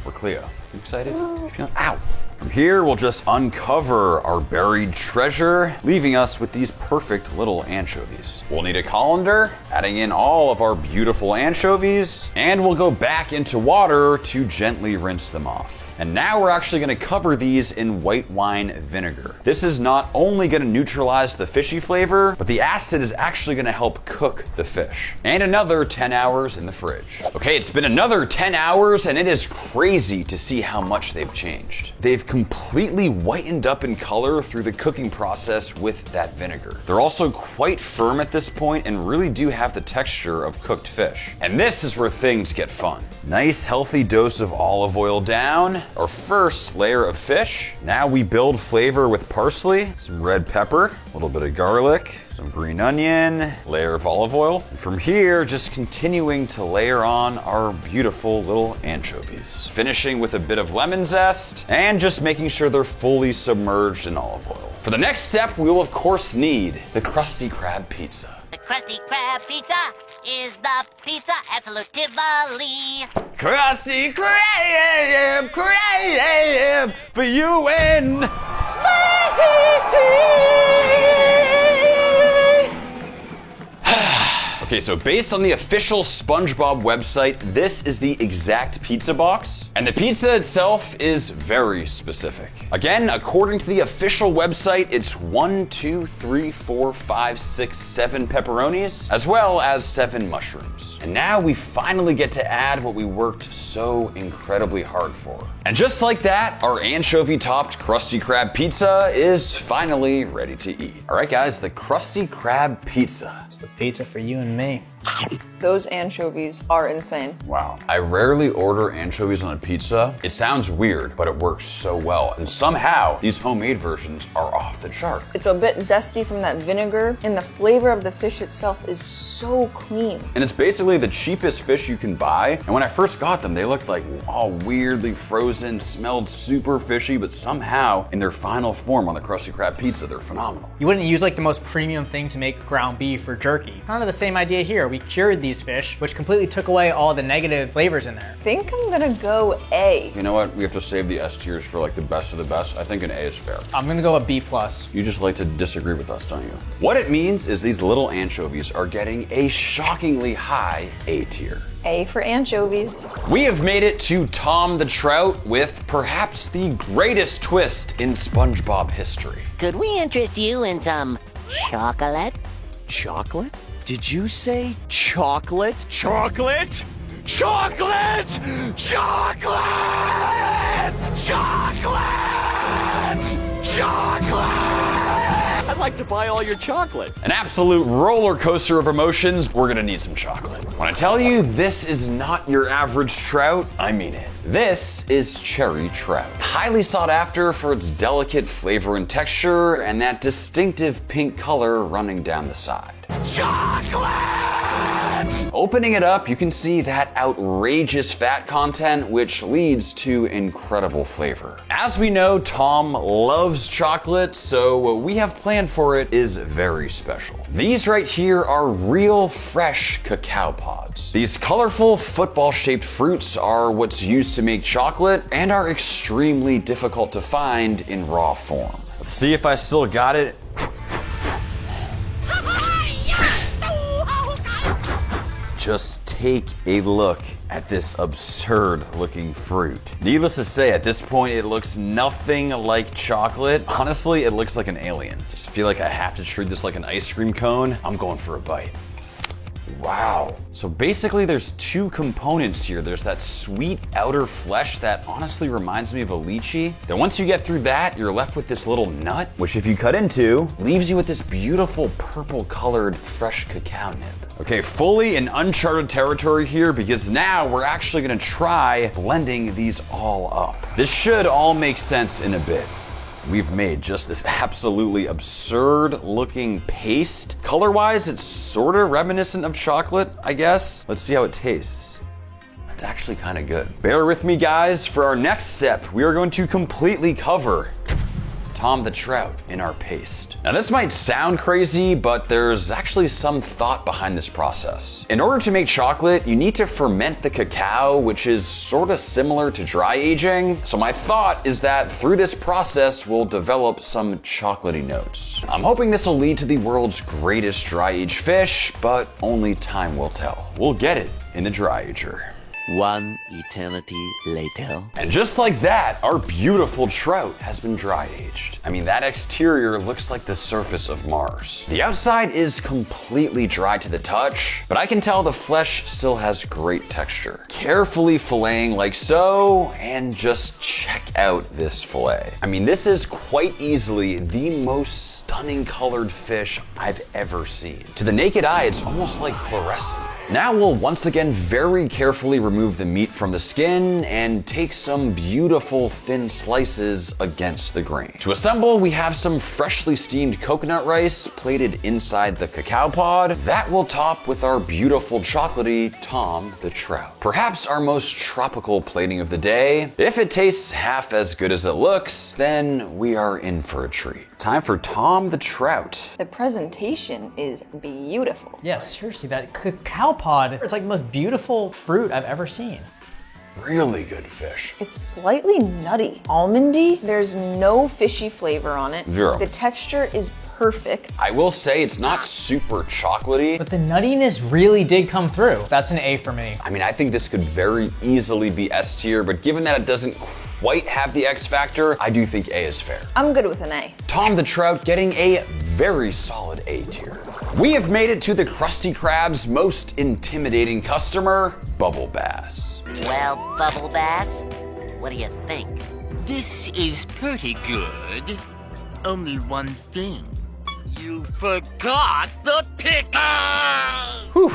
or Cleo. You excited? You feeling? Ow! From here, we'll just uncover our buried treasure, leaving us with these perfect little anchovies. We'll need a colander, adding in all of our beautiful anchovies, and we'll go back into water to gently rinse them off. And now we're actually gonna cover these in white wine vinegar. This is not only gonna neutralize the fishy flavor, but the acid is actually gonna help cook the fish. And another 10 hours in the fridge. Okay, it's been another 10 hours, and it is crazy to see how much they've changed. They've completely whitened up in color through the cooking process with that vinegar. They're also quite firm at this point and really do have the texture of cooked fish. And this is where things get fun. Nice healthy dose of olive oil down, our first layer of fish. Now we build flavor with parsley, some red pepper, a little bit of garlic, some green onion, layer of olive oil. And from here, just continuing to layer on our beautiful little anchovies. Finishing with a bit of lemon zest and just making sure they're fully submerged in olive oil. For the next step, we will of course need the Krusty Krab pizza. The Krusty Krab pizza is the pizza absolutively. Krusty Krab, Krab, for you and me. Okay, so based on the official Spongebob website, this is the exact pizza box, and the pizza itself is very specific. Again, according to the official website, it's 1, 2, 3, 4, 5, 6, 7 pepperonis, as well as 7 mushrooms. And now we finally get to add what we worked so incredibly hard for. And just like that, our anchovy-topped Krusty Krab pizza is finally ready to eat. All right, guys, the Krusty Krab pizza. It's the pizza for you and me. Those anchovies are insane. Wow. I rarely order anchovies on a pizza. It sounds weird, but it works so well. And somehow, these homemade versions are off the chart. It's a bit zesty from that vinegar, and the flavor of the fish itself is so clean. And it's basically the cheapest fish you can buy. And when I first got them, they looked like all weirdly frozen, smelled super fishy, but somehow, in their final form on the Krusty Krab pizza, they're phenomenal. You wouldn't use like the most premium thing to make ground beef or jerky. Kind of the same idea here. We cured these fish, which completely took away all the negative flavors in there. I think I'm gonna go A. You know what? We have to save the S tiers for like the best of the best. I think an A is fair. I'm gonna go a B+. You just like to disagree with us, don't you? What it means is these little anchovies are getting a shockingly high A tier. A for anchovies. We have made it to Tom the Trout with perhaps the greatest twist in SpongeBob history. Could we interest you in some chocolate? Chocolate? Did you say chocolate? Chocolate? Chocolate! Chocolate! Chocolate! Chocolate! I'd like to buy all your chocolate. An absolute roller coaster of emotions. We're gonna need some chocolate. When I tell you this is not your average trout, I mean it. This is cherry trout. Highly sought after for its delicate flavor and texture and that distinctive pink color running down the side. Chocolate! Opening it up, you can see that outrageous fat content, which leads to incredible flavor. As we know, Tom loves chocolate, so what we have planned for it is very special. These right here are real fresh cacao pods. These colorful football-shaped fruits are what's used to make chocolate and are extremely difficult to find in raw form. Let's see if I still got it. Just take a look at this absurd looking fruit. Needless to say, at this point, it looks nothing like chocolate. Honestly, it looks like an alien. Just feel like I have to treat this like an ice cream cone. I'm going for a bite. Wow. So basically there's two components here. There's that sweet outer flesh that honestly reminds me of a lychee. Then once you get through that, you're left with this little nut, which if you cut into, leaves you with this beautiful purple colored fresh cacao nib. Okay, fully in uncharted territory here because now we're actually gonna try blending these all up. This should all make sense in a bit. We've made just this absolutely absurd looking paste. Color-wise, it's sort of reminiscent of chocolate, I guess. Let's see how it tastes. It's actually kind of good. Bear with me, guys. For our next step, we are going to completely cover Tom the Trout in our paste. Now this might sound crazy, but there's actually some thought behind this process. In order to make chocolate, you need to ferment the cacao, which is sort of similar to dry aging. So my thought is that through this process, we'll develop some chocolatey notes. I'm hoping this will lead to the world's greatest dry aged fish, but only time will tell. We'll get it in the dry ager. One eternity later. And just like that, our beautiful trout has been dry aged. I mean, that exterior looks like the surface of Mars. The outside is completely dry to the touch, but I can tell the flesh still has great texture. Carefully filleting like so, and just check out this fillet. I mean, this is quite easily the most stunning colored fish I've ever seen. To the naked eye, it's almost like fluorescent. Now we'll once again very carefully remove the meat from the skin and take some beautiful thin slices against the grain. To assemble, we have some freshly steamed coconut rice plated inside the cacao pod. That will top with our beautiful chocolatey Tom the Trout. Perhaps our most tropical plating of the day. If it tastes half as good as it looks, then we are in for a treat. Time for Tom the Trout. The presentation is beautiful. Yeah, seriously, that cacao pod, it's like the most beautiful fruit I've ever seen. Really good fish. It's slightly nutty, almondy. There's no fishy flavor on it. Zero. The texture is perfect. I will say it's not super chocolatey. But the nuttiness really did come through. That's an A for me. I mean, I think this could very easily be S tier, but given that it doesn't quite have the X factor, I do think A is fair. I'm good with an A. Tom the Trout getting a very solid A tier. We have made it to the Krusty Krab's most intimidating customer, Bubble Bass. Well, Bubble Bass, what do you think? This is pretty good. Only one thing. You forgot the pickles! Whew.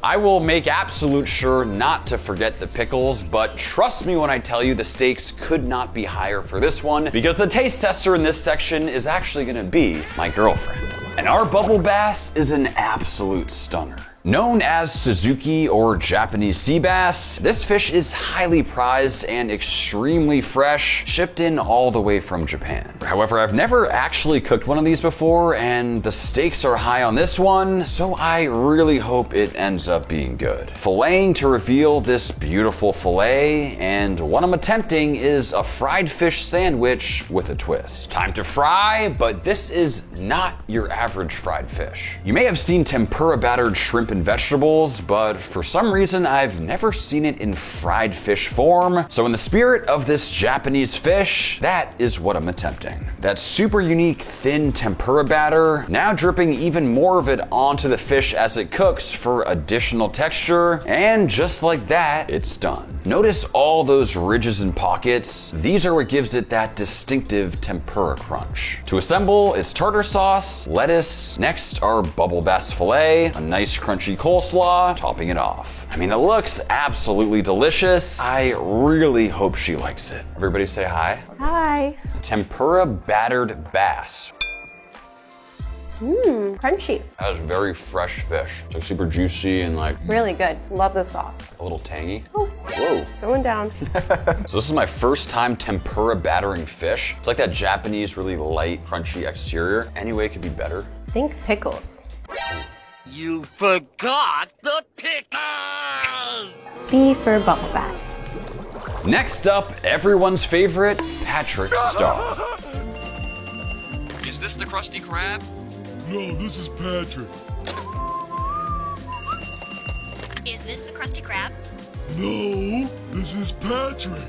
I will make absolute sure not to forget the pickles, but trust me when I tell you the stakes could not be higher for this one, because the taste tester in this section is actually gonna be my girlfriend. And our Bubble Bass is an absolute stunner. Known as Suzuki or Japanese sea bass, this fish is highly prized and extremely fresh, shipped in all the way from Japan. However, I've never actually cooked one of these before, and the stakes are high on this one, so I really hope it ends up being good. Filleting to reveal this beautiful fillet, and what I'm attempting is a fried fish sandwich with a twist. Time to fry, but this is not your average fried fish. You may have seen tempura battered shrimp and vegetables, but for some reason I've never seen it in fried fish form. So in the spirit of this Japanese fish, that is what I'm attempting. That super unique thin tempura batter, now dripping even more of it onto the fish as it cooks for additional texture, and just like that, it's done. Notice all those ridges and pockets. These are what gives it that distinctive tempura crunch. To assemble, it's tartar sauce, lettuce, next our Bubble Bass fillet, a nice crunchy coleslaw, topping it off. I mean, it looks absolutely delicious. I really hope she likes it. Everybody say hi. Hi. Tempura battered bass. Crunchy. That is very fresh fish. It's like super juicy and like Really good. Love the sauce. a little tangy. Oh. Whoa. Going down. So this is my first time tempura battering fish. It's like that Japanese really light, crunchy exterior. Any way it could be better. Think pickles. You forgot the pickles! B for Bubble Bass. Next up, everyone's favorite, Patrick Star. Is this the Krusty Krab? No, this is Patrick. Is this the Krusty Krab? No, this is Patrick.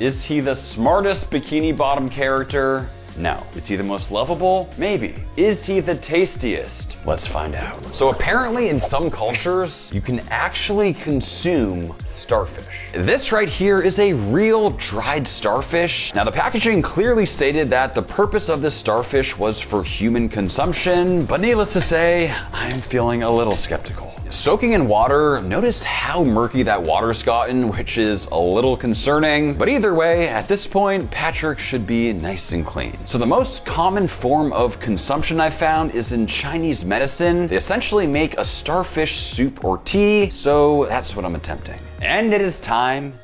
Is he the smartest Bikini Bottom character? No. Is he the most lovable? Maybe. Is he the tastiest? Let's find out. So apparently in some cultures, you can actually consume starfish. This right here is a real dried starfish. Now the packaging clearly stated that the purpose of this starfish was for human consumption, but needless to say, I'm feeling a little skeptical. Soaking in water, notice how murky that water's gotten, which is a little concerning. But either way, at this point, Patrick should be nice and clean. So the most common form of consumption I found is in Chinese medicine. They essentially make a starfish soup or tea, so that's what I'm attempting. And it is time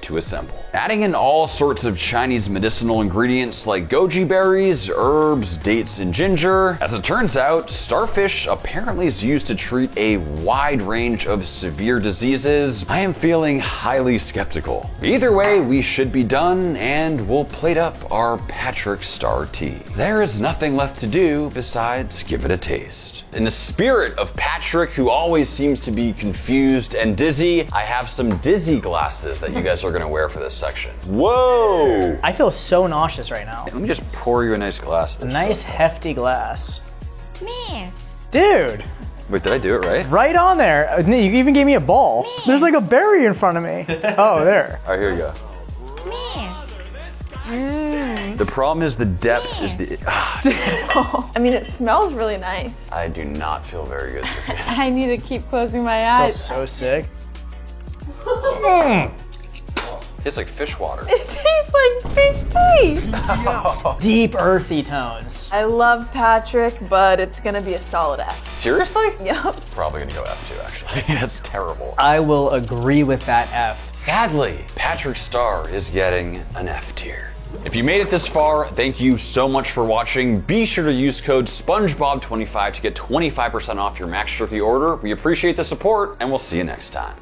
to assemble. Adding in all sorts of Chinese medicinal ingredients like goji berries, herbs, dates, and ginger. As it turns out, starfish apparently is used to treat a wide range of severe diseases. I am feeling highly skeptical. Either way, we should be done, and we'll plate up our Patrick Star tea. There is nothing left to do besides give it a taste. In the spirit of Patrick, who always seems to be confused and dizzy, I have some dizzy glasses that you guys are gonna wear for this section. Whoa! I feel so nauseous right now. Let me just pour you a nice glass. A nice hefty glass. Miss. Dude! Wait, did I do it right? Right on there. You even gave me a ball. There's like a berry in front of me. Oh, there. All right, here you go. The problem is the depth is the... I mean, it smells really nice. I do not feel very good, Sophia. I need to keep closing my I feel eyes. so sick. Tastes like fish water. It tastes like fish tea. Deep earthy tones. I love Patrick, but it's gonna be a solid F. Seriously? Yep. Probably gonna go F2, actually. That's terrible. I will agree with that F. Sadly, Patrick Star is getting an F tier. If you made it this far, thank you so much for watching. Be sure to use code SpongeBob25 to get 25% off your Max Jerky order. We appreciate the support, and we'll see you next time.